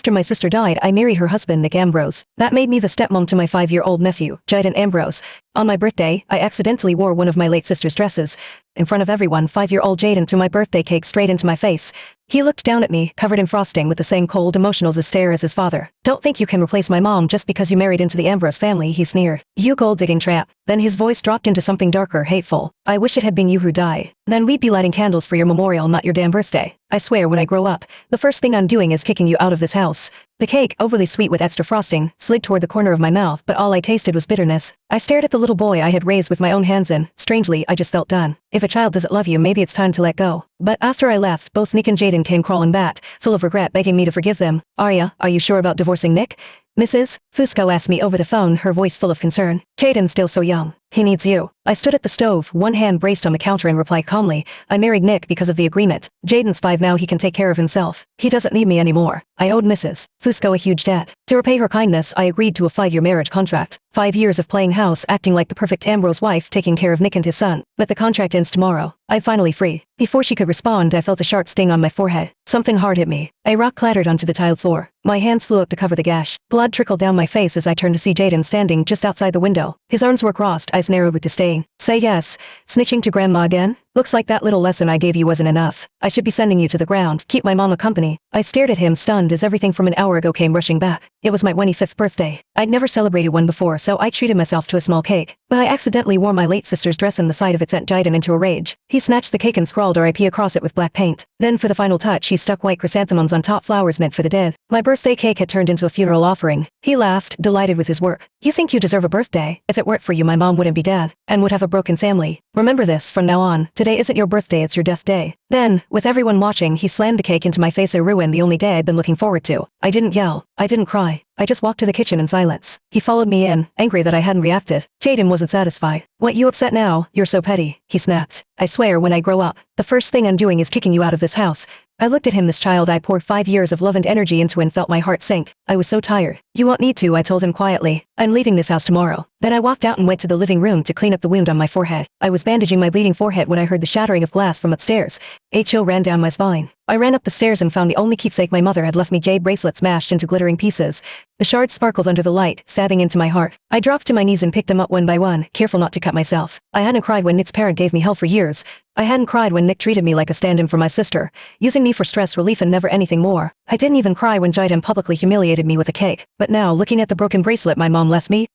After my sister died, I married her husband, Nick Ambrose. That made me the stepmom to my 5-year-old nephew, Jaden Ambrose. On my birthday, I accidentally wore one of my late sister's dresses. In front of everyone, 5-year-old Jaden threw my birthday cake straight into my face. He looked down at me, covered in frosting with the same cold, emotional stare as his father. "Don't think you can replace my mom just because you married into the Ambrose family," he sneered. "You gold-digging tramp." Then his voice dropped into something darker, hateful. "I wish it had been you who died. Then we'd be lighting candles for your memorial, not your damn birthday. I swear when I grow up, the first thing I'm doing is kicking you out of this house." The cake, overly sweet with extra frosting, slid toward the corner of my mouth, but all I tasted was bitterness. I stared at the little boy I had raised with my own hands and, strangely, I just felt done. If a child doesn't love you, maybe it's time to let go. But after I left, both Nick and Jaden came crawling back, full of regret, begging me to forgive them. "Arya, are you sure about divorcing Nick?" Mrs. Fusco asked me over the phone, her voice full of concern. "Jaden's still so young. He needs you." I stood at the stove, one hand braced on the counter, and replied calmly, "I married Nick because of the agreement. Jaden's 5 now, he can take care of himself. He doesn't need me anymore." I owed Mrs. Fusco a huge debt. To repay her kindness, I agreed to a 5-year marriage contract. 5 years of playing house, acting like the perfect Ambrose wife, taking care of Nick and his son. But the contract ends tomorrow. I'm finally free. Before she could respond, I felt a sharp sting on my forehead. Something hard hit me. A rock clattered onto the tiled floor. My hands flew up to cover the gash. Blood trickled down my face as I turned to see Jaden standing just outside the window. His arms were crossed, eyes narrowed with disdain. "Say yes. Snitching to grandma again? Looks like that little lesson I gave you wasn't enough. I should be sending you to the ground. Keep my mama company." I stared at him, stunned, as everything from an hour ago came rushing back. It was my 25th birthday. I'd never celebrated one before, so I treated myself to a small cake. But I accidentally wore my late sister's dress, and the sight of it sent Jaden into a rage. He snatched the cake and scrawled RIP across it with black paint. Then for the final touch, he stuck white chrysanthemums on top, flowers meant for the dead. My birthday cake had turned into a funeral offering. He laughed, delighted with his work. "You think you deserve a birthday? If it weren't for you, my mom wouldn't be dead, and would have a broken family. Remember this, from now on. Today isn't your birthday, it's your death day." Then, with everyone watching, he slammed the cake into my face, a ruin, the only day I'd been looking forward to. I didn't yell. I didn't cry. I just walked to the kitchen in silence. He followed me in, angry that I hadn't reacted. Jaden wasn't satisfied. "What, you upset now? You're so petty," he snapped. "I swear when I grow up, the first thing I'm doing is kicking you out of this house." I looked at him, this child I poured 5 years of love and energy into, and felt my heart sink. I was so tired. "You won't need to," I told him quietly. "I'm leaving this house tomorrow." Then I walked out and went to the living room to clean up the wound on my forehead. I was bandaging my bleeding forehead when I heard the shattering of glass from upstairs. A chill ran down my spine. I ran up the stairs and found the only keepsake my mother had left me, jade bracelet smashed into glittering pieces. The shards sparkled under the light, stabbing into my heart. I dropped to my knees and picked them up one by one, careful not to cut myself. I hadn't cried when Nick's parent gave me hell for years. I hadn't cried when Nick treated me like a stand-in for my sister, using me for stress relief and never anything more. I didn't even cry when Jaden publicly humiliated me with a cake. But now, looking at the broken bracelet my mom left me,